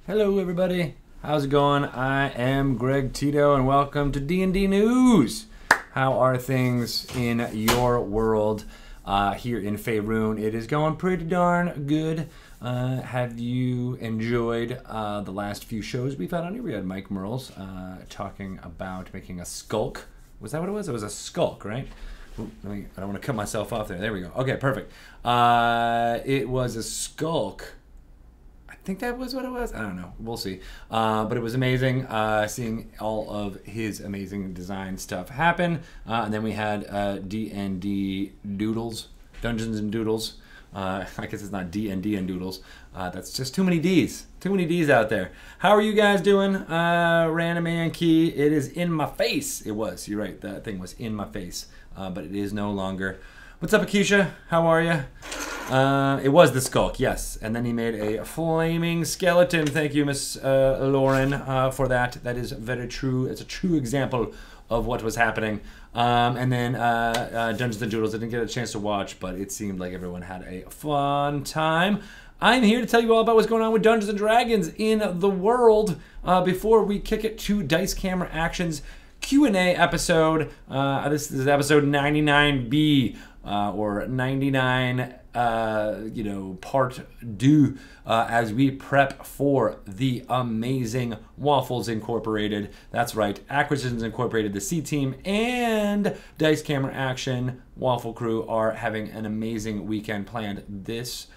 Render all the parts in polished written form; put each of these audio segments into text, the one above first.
Hello everybody, how's it going? I am Greg Tito and welcome to D&D News. How are things in your world here in Faerun? It is going pretty darn good. Have you enjoyed the last few shows we've had on here? We had Mike Merles talking about making a skulk. Was that what it was? It was a skulk, right? Ooh, I don't want to cut myself off there. There we go. Okay, perfect. It was a skulk. I think that was what it was. I don't know. We'll see. But it was amazing seeing all of his amazing design stuff happen. And then we had D&D Doodles, Dungeons and Doodles. I guess it's not D&D and Doodles. That's just too many D's. Too many D's out there. How are you guys doing? Random and Key. It is in my face. It was. You're right. That thing was in my face. But it is no longer. What's up, Akeisha? How are you? It was the skulk, yes. And then he made a flaming skeleton. Thank you, Miss Lauren, for that. That is very true. It's a true example of what was happening. And then Dungeons and Doodles, I didn't get a chance to watch, but it seemed like everyone had a fun time. I'm here to tell you all about what's going on with Dungeons and Dragons in the world before we kick it to Dice Camera Action's Q&A episode. This is episode 99B. Or 99, part due as we prep for the amazing Waffles Incorporated. That's right, Acquisitions Incorporated, the C Team, and Dice Camera Action Waffle Crew are having an amazing weekend planned this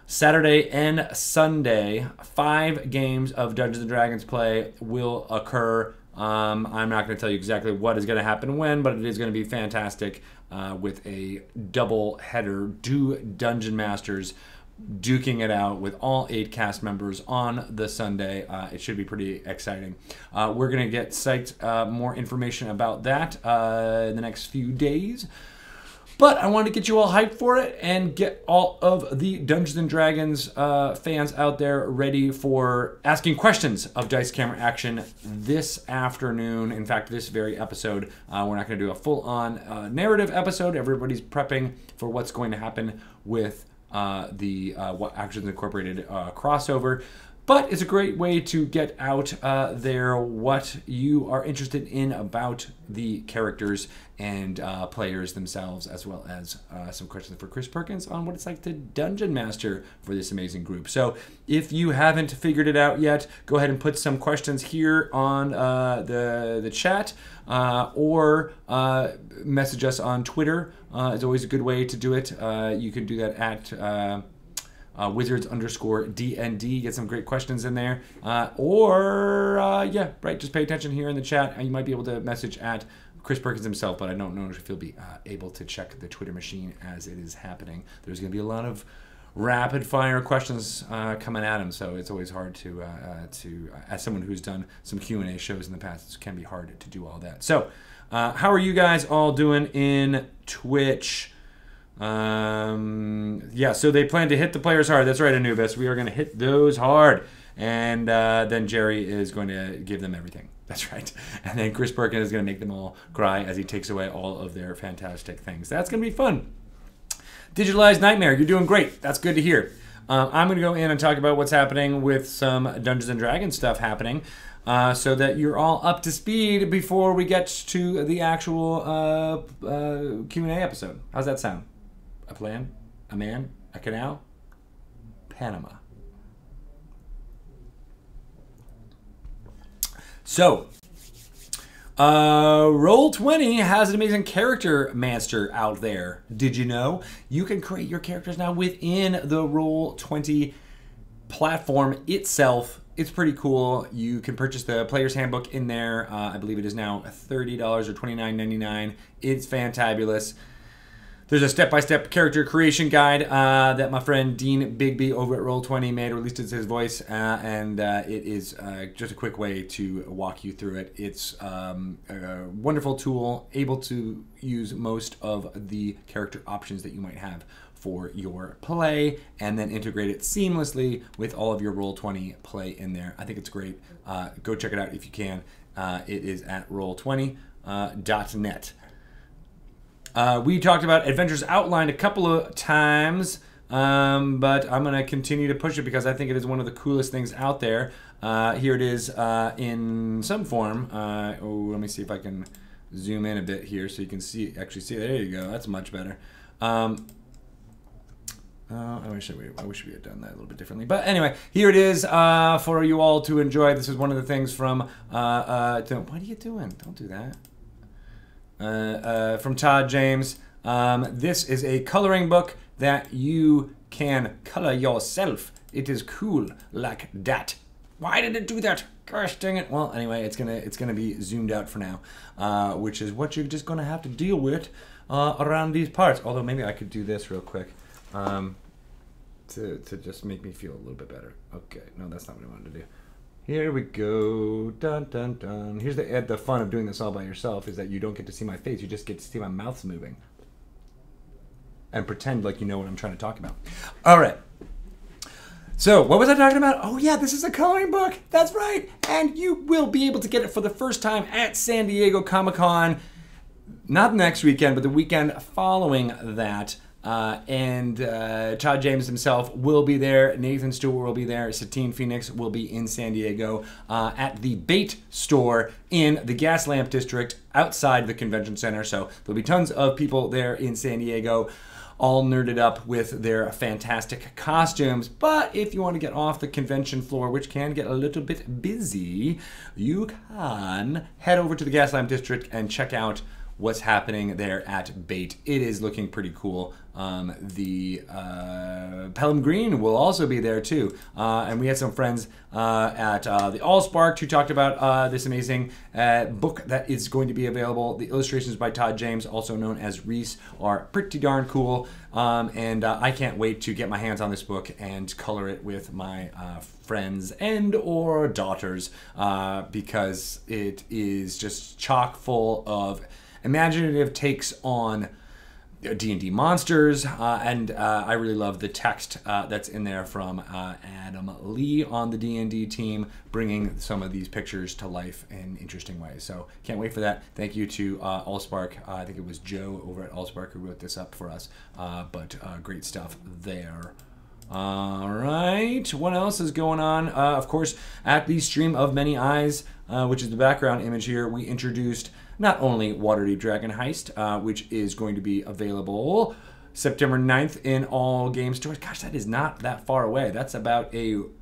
Saturday and Sunday. 5 games of Dungeons & Dragons play will occur. I'm not going to tell you exactly what is going to happen when, but it is going to be fantastic with a double header. 2 Dungeon Masters duking it out with all 8 cast members on the Sunday. It should be pretty exciting. We're going to get psyched more information about that in the next few days. But I wanted to get you all hyped for it and get all of the Dungeons & Dragons fans out there ready for asking questions of Dice Camera Action this afternoon. In fact, this very episode, we're not going to do a full-on narrative episode. Everybody's prepping for what's going to happen with the Actions Incorporated crossover. But it's a great way to get out there what you are interested in about the characters and players themselves, as well as some questions for Chris Perkins on what it's like to Dungeon Master for this amazing group. So if you haven't figured it out yet, go ahead and put some questions here on the chat or message us on Twitter. It's always a good way to do it. You can do that at Wizards_DND. Get some great questions in there. Just pay attention here in the chat. You might be able to message at Chris Perkins himself, but I don't know if he'll be able to check the Twitter machine as it is happening. There's going to be a lot of rapid fire questions coming at him, so it's always hard to as someone who's done some Q&A shows in the past, it can be hard to do all that. So how are you guys all doing in Twitch? So they plan to hit the players hard. That's right, Anubis. We are going to hit those hard. And then Jerry is going to give them everything. That's right. And then Chris Perkins is going to make them all cry as he takes away all of their fantastic things. That's going to be fun. Digitalized Nightmare, you're doing great. That's good to hear. I'm going to go in and talk about what's happening with some Dungeons & Dragons stuff happening. So that you're all up to speed before we get to the actual Q&A episode. How's that sound? A plan? A man? A canal? Panama. So, Roll20 has an amazing character master out there. Did you know? You can create your characters now within the Roll20 platform itself. It's pretty cool. You can purchase the Player's Handbook in there. I believe it is now $30 or $29.99. It's fantabulous. There's a step-by-step character creation guide that my friend Dean Bigby over at Roll20 made, or at least it's his voice, and it is just a quick way to walk you through it. It's a wonderful tool, able to use most of the character options that you might have for your play, and then integrate it seamlessly with all of your Roll20 play in there. I think it's great. Go check it out if you can. It is at roll20.net. We talked about Adventures Outlined a couple of times but I'm going to continue to push it because I think it is one of the coolest things out there. Here it is in some form. Let me see if I can zoom in a bit here so you can actually see. There you go. That's much better. I wish we had done that a little bit differently. But anyway, here it is for you all to enjoy. This is one of the things from... what are you doing? Don't do that. From Todd James. This is a coloring book that you can color yourself. It is cool like that. Why did it do that? Gosh dang it. Well, anyway, it's gonna be zoomed out for now, which is what you're just gonna have to deal with around these parts. Although maybe I could do this real quick to just make me feel a little bit better. Okay, no, that's not what I wanted to do. Here we go. Dun dun dun. Here's the fun of doing this all by yourself is that you don't get to see my face. You just get to see my mouth's moving. And pretend like you know what I'm trying to talk about. All right. So, what was I talking about? Oh yeah, this is a coloring book. That's right. And you will be able to get it for the first time at San Diego Comic-Con. Not next weekend, but the weekend following that. Todd James himself will be there. Nathan Stewart will be there. Satine Phoenix will be in San Diego at the Bait store in the Gaslamp District outside the convention center. So there'll be tons of people there in San Diego, all nerded up with their fantastic costumes. But if you want to get off the convention floor, which can get a little bit busy, you can head over to the Gaslamp District and check out what's happening there at Bait. It is looking pretty cool. The Pelham Green will also be there too. And we had some friends at the Allspark who talked about this amazing book that is going to be available. The illustrations by Todd James, also known as Reese, are pretty darn cool. I can't wait to get my hands on this book and color it with my friends and or daughters because it is just chock full of imaginative takes on D&D monsters, and I really love the text that's in there from Adam Lee on the D&D team, bringing some of these pictures to life in interesting ways. So can't wait for that. Thank you to Allspark. I think it was Joe over at Allspark who wrote this up for us, but great stuff there. All right, what else is going on? Of course, at the Stream of Many Eyes, which is the background image here, we introduced not only Waterdeep Dragon Heist, which is going to be available September 9th in all game stores. Gosh, that is not that far away. That's about 2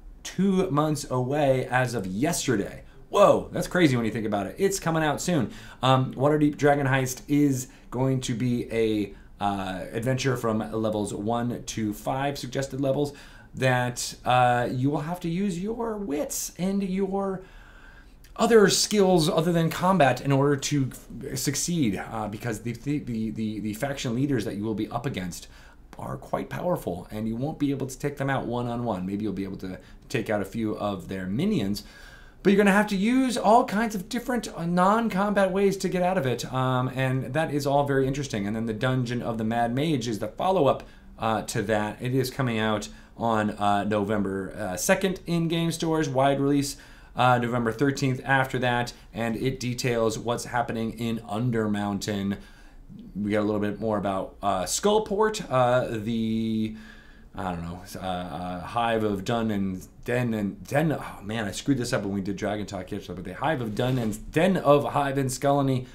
months away as of yesterday. Whoa, that's crazy when you think about it. It's coming out soon. Waterdeep Dragon Heist is going to be a adventure from levels 1 to 5 suggested levels that you will have to use your wits and your other skills other than combat in order to succeed, because the faction leaders that you will be up against are quite powerful, and you won't be able to take them out one-on-one. Maybe you'll be able to take out a few of their minions, but you're going to have to use all kinds of different non-combat ways to get out of it, and that is all very interesting. And then the Dungeon of the Mad Mage is the follow-up to that. It is coming out on November 2nd in game stores, wide release. November 13th after that, and it details what's happening in Undermountain. We got a little bit more about Skullport, the Hive of Dun and Den. Oh man, I screwed this up when we did Dragon Talk yesterday. But the Hive of Dun and Den of Hive and Scullany,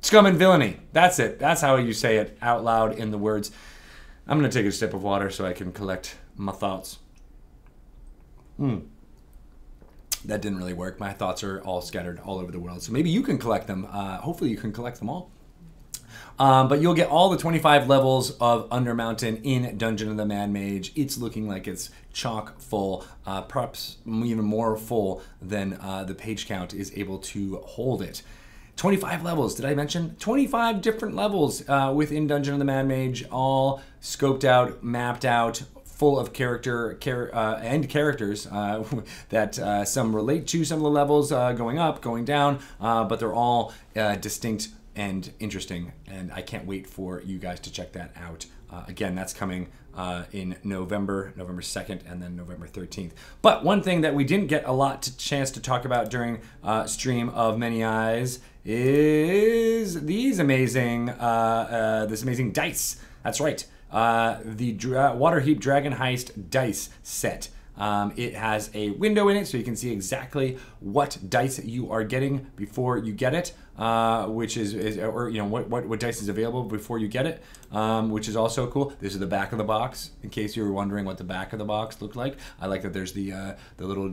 Scum and Villainy. That's it. That's how you say it out loud in the words. I'm gonna take a sip of water so I can collect my thoughts. That didn't really work. My thoughts are all scattered all over the world. So maybe you can collect them. Hopefully you can collect them all. But you'll get all the 25 levels of Undermountain in Dungeon of the Mad Mage. It's looking like it's chock full, perhaps even more full than the page count is able to hold it. 25 levels, did I mention? 25 different levels within Dungeon of the Mad Mage, all scoped out, mapped out, full of characters that some relate to some of the levels going up, going down, but they're all distinct and interesting, and I can't wait for you guys to check that out. Again, that's coming in November 2nd, and then November 13th. But one thing that we didn't get a lot to chance to talk about during stream of Many Eyes is these amazing this amazing dice. That's right, the Waterdeep Dragon Heist dice set. It has a window in it, so you can see exactly what dice you are getting before you get it, which is or you know what dice is available before you get it, which is also cool. This is the back of the box, in case you were wondering what the back of the box looked like. I like that there's the little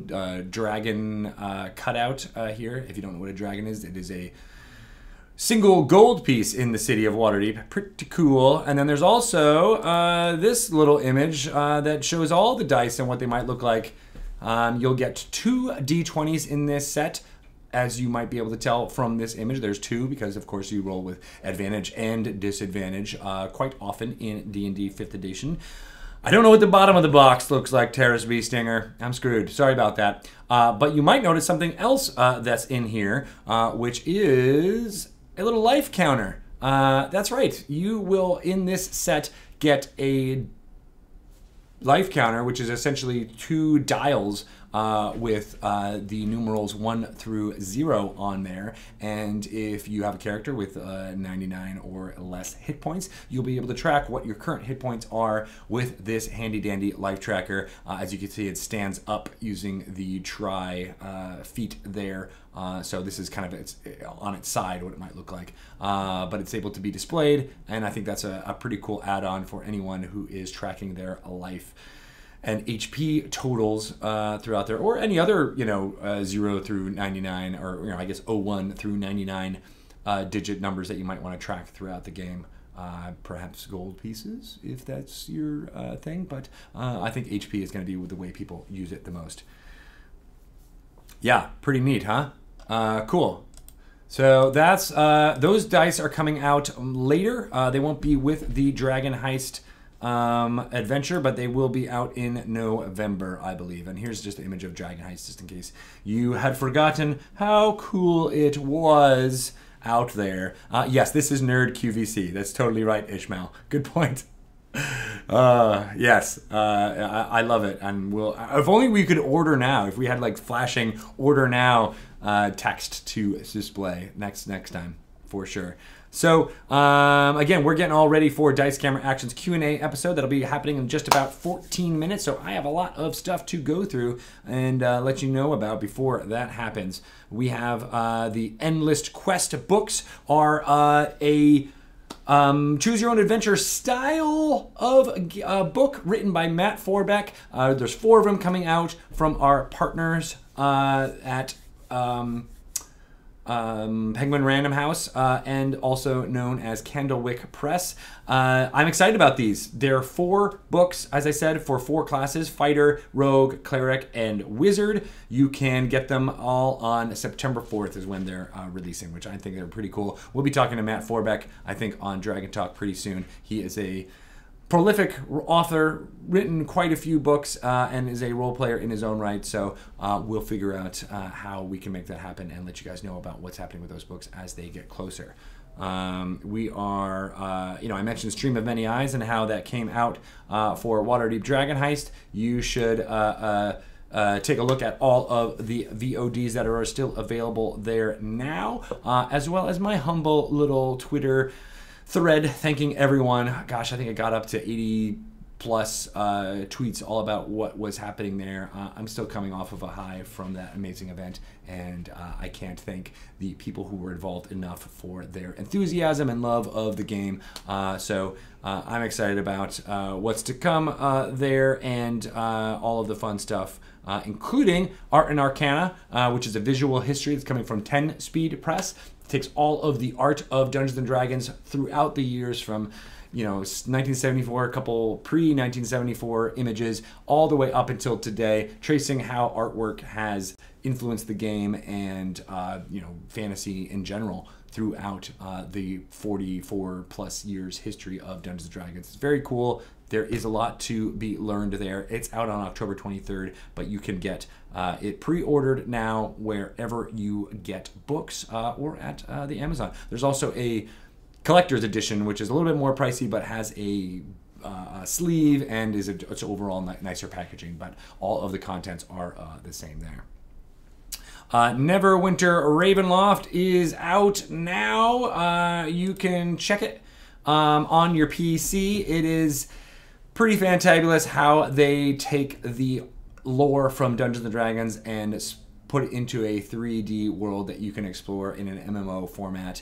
dragon cutout here. If you don't know what a dragon is, it is a single gold piece in the city of Waterdeep. Pretty cool. And then there's also this little image that shows all the dice and what they might look like. You'll get 2 D20s in this set. As you might be able to tell from this image, there's 2 because, of course, you roll with advantage and disadvantage quite often in D&D 5th edition. I don't know what the bottom of the box looks like, Terrace Bee Stinger. I'm screwed. Sorry about that. But you might notice something else that's in here, which is a little life counter. That's right. You will, in this set, get a life counter, which is essentially 2 dials with the numerals 1 through 0 on there. And if you have a character with 99 or less hit points, you'll be able to track what your current hit points are with this handy dandy life tracker. As you can see, it stands up using the tri feet there. So this is kind of on its side what it might look like, but it's able to be displayed, and I think that's a pretty cool add-on for anyone who is tracking their life and HP totals throughout there, or any other 0 through 99, or I guess 01 through 99 digit numbers that you might want to track throughout the game. Perhaps gold pieces if that's your thing, but I think HP is going to be the way people use it the most. Yeah, pretty neat, huh? Cool. So that's those dice are coming out later. They won't be with the Dragon Heist adventure, but they will be out in November, I believe. And here's just an image of Dragon Heist, just in case you had forgotten how cool it was out there. Yes, this is Nerd QVC. That's totally right, Ishmael. Good point. Yes, I love it, and if only we could order now. If we had like flashing order now text to display next time for sure. So again, we're getting all ready for Dice Camera Action's Q&A episode. That'll be happening in just about 14 minutes. So I have a lot of stuff to go through and let you know about before that happens. We have the Endless Quest books are a choose your own adventure style of book written by Matt Forbeck. There's 4 of them coming out from our partners at Penguin Random House, and also known as Candlewick Press. I'm excited about these. There are 4 books, as I said, for 4 classes: Fighter, Rogue, Cleric, and Wizard. You can get them all on September 4th is when they're releasing, which I think they're pretty cool. We'll be talking to Matt Forbeck, I think, on Dragon Talk pretty soon. He is a prolific author, written quite a few books, and is a role player in his own right. So we'll figure out how we can make that happen and let you guys know about what's happening with those books as they get closer. We are, I mentioned Stream of Many Eyes and how that came out for Waterdeep Dragon Heist. You should take a look at all of the VODs that are still available there now, as well as my humble little Twitter thread thanking everyone. Gosh, I think I got up to 80 plus tweets all about what was happening there. I'm still coming off of a high from that amazing event, and I can't thank the people who were involved enough for their enthusiasm and love of the game. So I'm excited about what's to come there, and all of the fun stuff, including Art and Arcana, which is a visual history that's coming from 10 Speed Press. Takes all of the art of Dungeons and Dragons throughout the years from 1974, a couple pre-1974 images, all the way up until today, tracing how artwork has influenced the game and fantasy in general throughout the 44 plus years history of Dungeons & Dragons. It's very cool. There is a lot to be learned there. It's out on October 23rd, but you can get it pre-ordered now wherever you get books or at the Amazon. There's also a collector's edition, which is a little bit more pricey, but has a sleeve and it's overall nicer packaging, but all of the contents are the same there. Neverwinter Ravenloft is out now. You can check it on your PC. It is pretty fantabulous how they take the lore from Dungeons & Dragons and put it into a 3D world that you can explore in an MMO format.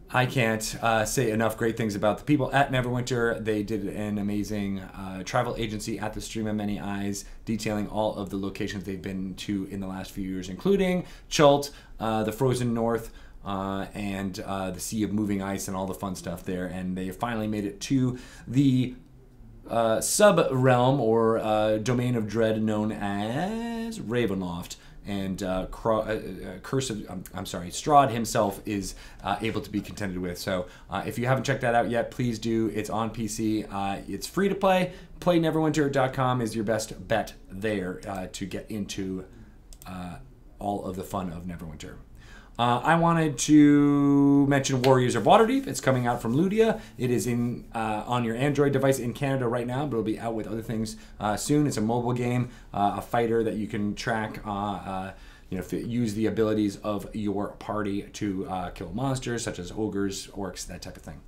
I can't say enough great things about the people at Neverwinter. They did an amazing travel agency at the Stream of Many Eyes, detailing all of the locations they've been to in the last few years, including Chult, the Frozen North, and the Sea of Moving Ice and all the fun stuff there. And they finally made it to the sub-realm or domain of dread known as Ravenloft. And Strahd himself is able to be contended with. So if you haven't checked that out yet, please do. It's on PC. It's free to play. PlayNeverwinter.com is your best bet there to get into all of the fun of Neverwinter. I wanted to mention Warriors of Waterdeep. It's coming out from Ludia. It is in on your Android device in Canada right now, but it'll be out with other things soon. It's a mobile game, a fighter that you can track, use the abilities of your party to kill monsters such as ogres, orcs, that type of thing.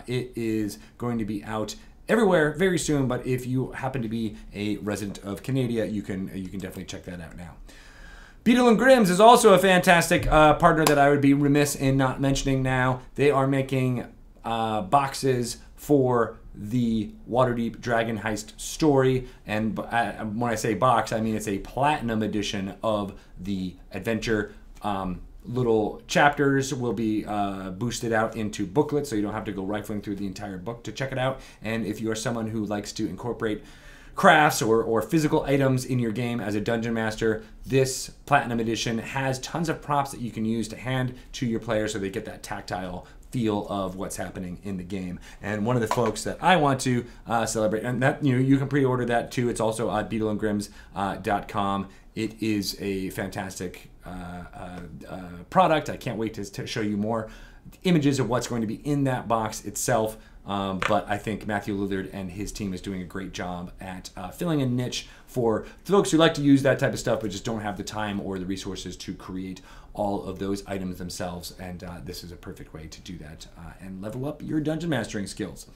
It is going to be out everywhere very soon, but if you happen to be a resident of Canada, you can definitely check that out now. Beadle and Grimm's is also a fantastic partner that I would be remiss in not mentioning now. They are making boxes for the Waterdeep Dragon Heist story, and when I say box, I mean it's a platinum edition of the adventure. Little chapters will be boosted out into booklets, so you don't have to go rifling through the entire book to check it out. And if you are someone who likes to incorporate crafts or physical items in your game as a dungeon master, this Platinum Edition has tons of props that you can use to hand to your players so they get that tactile feel of what's happening in the game. And one of the folks that I want to celebrate, and that you can pre-order that too. It's also at beetleandgrims.com. It is a fantastic product. I can't wait to show you more images of what's going to be in that box itself. But I think Matthew Lillard and his team is doing a great job at filling a niche for folks who like to use that type of stuff but just don't have the time or the resources to create all of those items themselves. And this is a perfect way to do that and level up your dungeon mastering skills.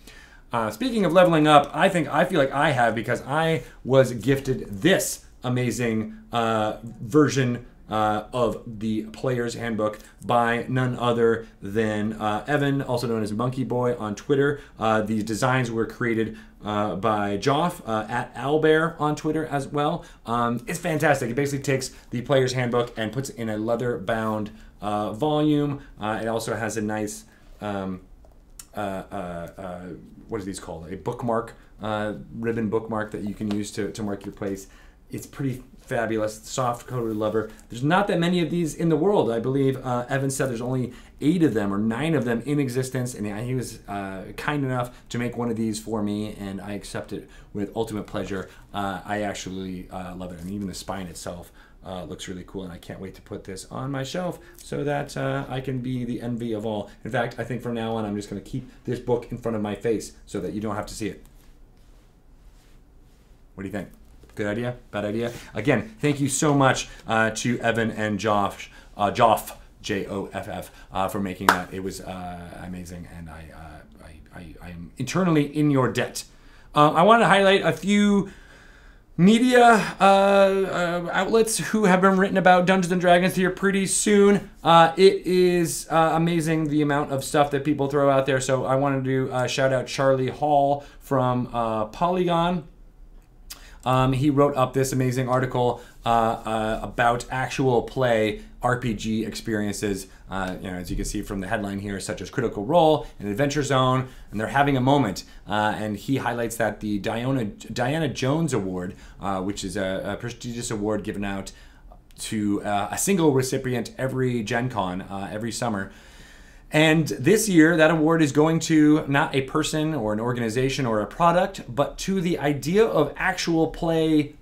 Speaking of leveling up, I feel like I have, because I was gifted this amazing version of the Player's Handbook by none other than Evan, also known as Monkey Boy on Twitter. These designs were created by Joff at Owlbear on Twitter as well. It's fantastic. It basically takes the Player's Handbook and puts it in a leather-bound volume. It also has a nice, what are these called? A bookmark, ribbon bookmark that you can use to mark your place. It's pretty fabulous, soft-coated leather. There's not that many of these in the world. I believe Evan said there's only 8 of them or 9 of them in existence, and he was kind enough to make one of these for me, and I accept it with ultimate pleasure. I actually love it. I mean, even the spine itself looks really cool, and I can't wait to put this on my shelf so that I can be the envy of all. In fact, I think from now on I'm just going to keep this book in front of my face so that you don't have to see it. What do you think? Good idea? Bad idea? Again, thank you so much to Evan and Joff, J-O-F-F, for making that. It was amazing, and I am eternally in your debt. I want to highlight a few media outlets who have been written about Dungeons & Dragons here pretty soon. It is amazing the amount of stuff that people throw out there, so I wanted to shout out Charlie Hall from Polygon. He wrote up this amazing article about actual play RPG experiences, as you can see from the headline here, such as Critical Role and Adventure Zone, and they're having a moment. And he highlights that the Diana Jones Award, which is a prestigious award given out to a single recipient every Gen Con, every summer, And this year, that award is going to not a person or an organization or a product, but to the idea of actual play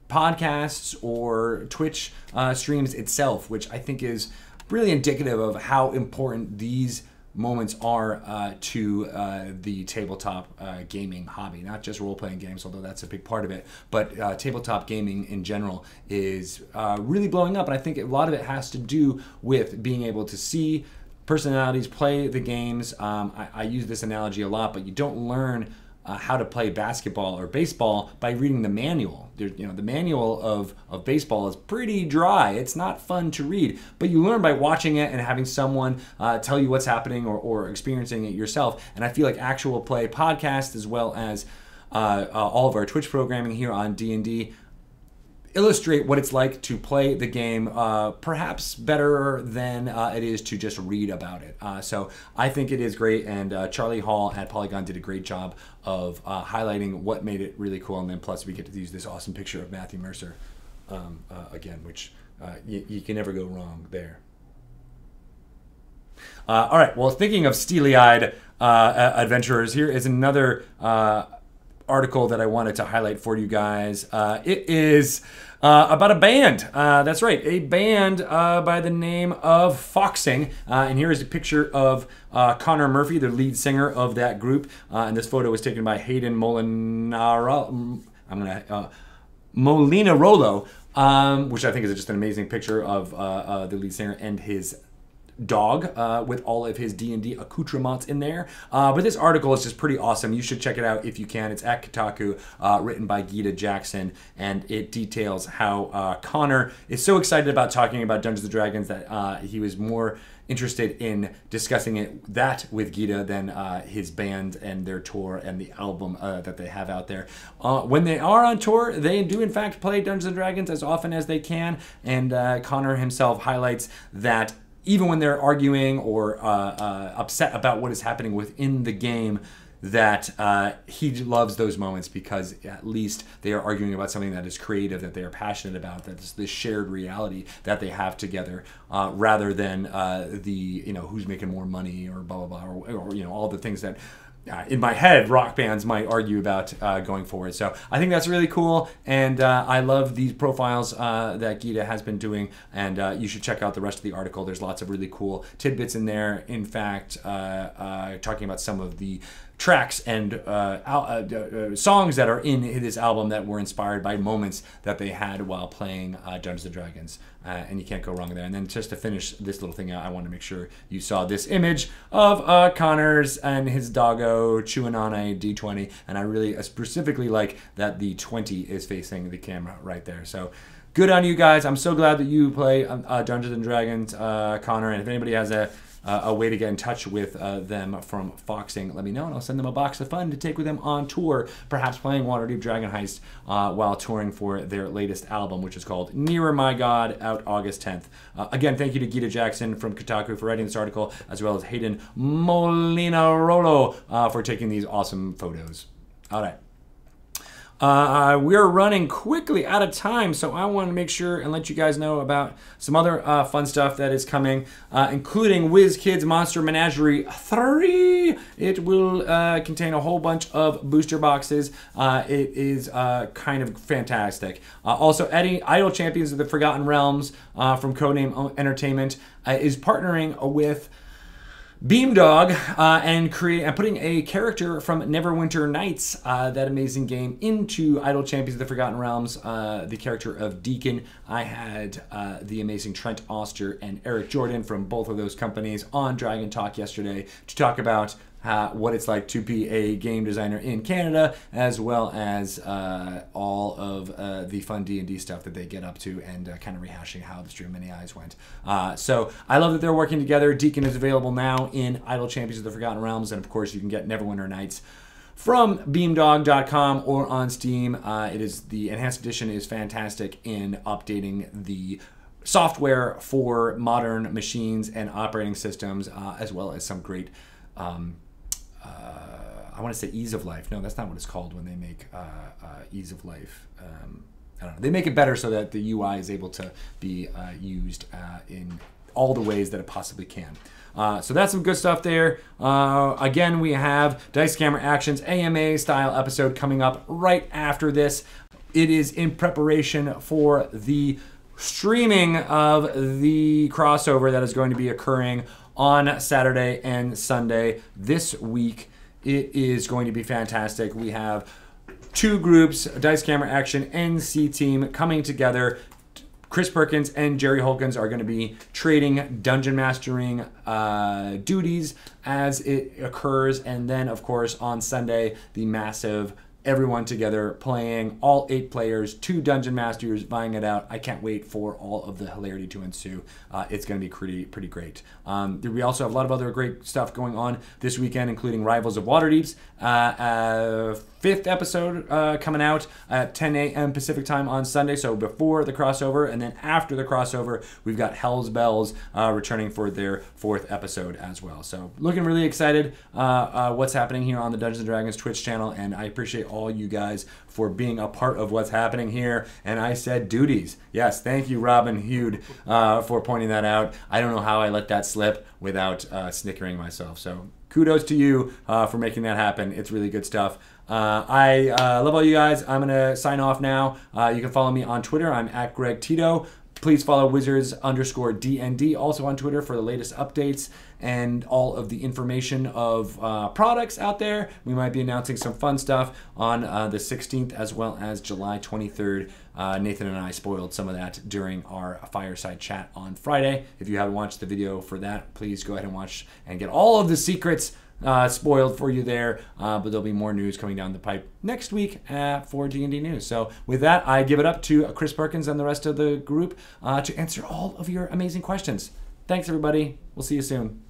podcasts or Twitch streams itself, which I think is really indicative of how important these moments are to the tabletop gaming hobby. Not just role-playing games, although that's a big part of it, but tabletop gaming in general is really blowing up. And I think a lot of it has to do with being able to see personalities play the games. I use this analogy a lot, but you don't learn how to play basketball or baseball by reading the manual. The manual of baseball is pretty dry. It's not fun to read, but you learn by watching it and having someone tell you what's happening or experiencing it yourself. And I feel like actual play podcasts, as well as all of our Twitch programming here on D&D, illustrate what it's like to play the game perhaps better than it is to just read about it. So I think it is great, and Charlie Hall at Polygon did a great job of highlighting what made it really cool, and then plus we get to use this awesome picture of Matthew Mercer again, which you can never go wrong there. All right, well, thinking of steely-eyed adventurers, here is another article that I wanted to highlight for you guys. It is about a band. That's right, a band by the name of Foxing. And here is a picture of Connor Murphy, the lead singer of that group. And this photo was taken by Hayden Molinarolo, which I think is just an amazing picture of the lead singer and his dog with all of his D&D accoutrements in there. But this article is just pretty awesome. You should check it out if you can. It's at Kotaku, written by Gita Jackson, and it details how Connor is so excited about talking about Dungeons & Dragons that he was more interested in discussing that with Gita than his band and their tour and the album that they have out there. When they are on tour, they do in fact play Dungeons & Dragons as often as they can, and Connor himself highlights that even when they're arguing or upset about what is happening within the game, that he loves those moments because at least they are arguing about something that is creative, that they are passionate about, that's this shared reality that they have together, rather than who's making more money or blah, blah, blah, or all the things that in my head, rock bands might argue about going forward. So I think that's really cool, and I love these profiles that Gita has been doing, and you should check out the rest of the article. There's lots of really cool tidbits in there. In fact, talking about some of the tracks and songs that are in this album that were inspired by moments that they had while playing Dungeons & Dragons. And you can't go wrong there. And then just to finish this little thing out, I want to make sure you saw this image of Connors and his doggo chewing on a D20. And I really specifically like that the 20 is facing the camera right there. So good on you guys. I'm so glad that you play Dungeons & Dragons, Connor. And if anybody has a way to get in touch with them from Foxing, let me know, and I'll send them a box of fun to take with them on tour, perhaps playing Waterdeep Dragon Heist while touring for their latest album, which is called Nearer My God, out August 10th. Again, thank you to Gita Jackson from Kotaku for writing this article, as well as Hayden Molinarolo for taking these awesome photos. All right. We're running quickly out of time, so I want to make sure and let you guys know about some other fun stuff that is coming, including WizKids Monster Menagerie 3. It will contain a whole bunch of booster boxes. It is kind of fantastic. Also, Idle Champions of the Forgotten Realms from Codename Entertainment is partnering with Beamdog and putting a character from Neverwinter Nights, that amazing game, into Idle Champions of the Forgotten Realms, the character of Deacon. I had the amazing Trent Oster and Eric Jordan from both of those companies on Dragon Talk yesterday to talk about what it's like to be a game designer in Canada, as well as all of the fun D&D stuff that they get up to, and kind of rehashing how the stream Many Eyes went. So I love that they're working together. Deacon is available now in Idle Champions of the Forgotten Realms, and of course you can get Neverwinter Nights from beamdog.com or on Steam. The Enhanced Edition is fantastic in updating the software for modern machines and operating systems, as well as some great I want to say ease of life. No, that's not what it's called when they make ease of life. I don't know. They make it better so that the UI is able to be used in all the ways that it possibly can. So that's some good stuff there. Again, we have Dice Camera Actions AMA style episode coming up right after this. It is in preparation for the streaming of the crossover that is going to be occurring on Saturday and Sunday this week. It is going to be fantastic. We have two groups, Dice Camera Action NC team, coming together. Chris Perkins and Jerry Holkins are going to be trading dungeon mastering duties as it occurs. And then, of course, on Sunday, the massive everyone together playing, all 8 players, 2 dungeon masters vying it out. I can't wait for all of the hilarity to ensue. It's going to be pretty great. We also have a lot of other great stuff going on this weekend, including Rivals of Waterdeep's 5th episode coming out at 10 a.m. Pacific time on Sunday, so before the crossover. And then after the crossover, we've got Hell's Bells returning for their 4th episode as well. So looking really excited what's happening here on the Dungeons & Dragons Twitch channel, and I appreciate all you guys for being a part of what's happening here. And I said duties. Yes, thank you, Robin Hude, for pointing that out. I don't know how I let that slip without snickering myself. So kudos to you for making that happen. It's really good stuff. I love all you guys. I'm going to sign off now. You can follow me on Twitter. I'm at Greg Tito. Please follow Wizards_DND also on Twitter for the latest updates and all of the information of products out there. We might be announcing some fun stuff on the 16th as well as July 23rd. Nathan and I spoiled some of that during our fireside chat on Friday. If you haven't watched the video for that, please go ahead and watch and get all of the secrets spoiled for you there, but there'll be more news coming down the pipe next week for D&D News. So with that, I give it up to Chris Perkins and the rest of the group to answer all of your amazing questions. Thanks, everybody. We'll see you soon.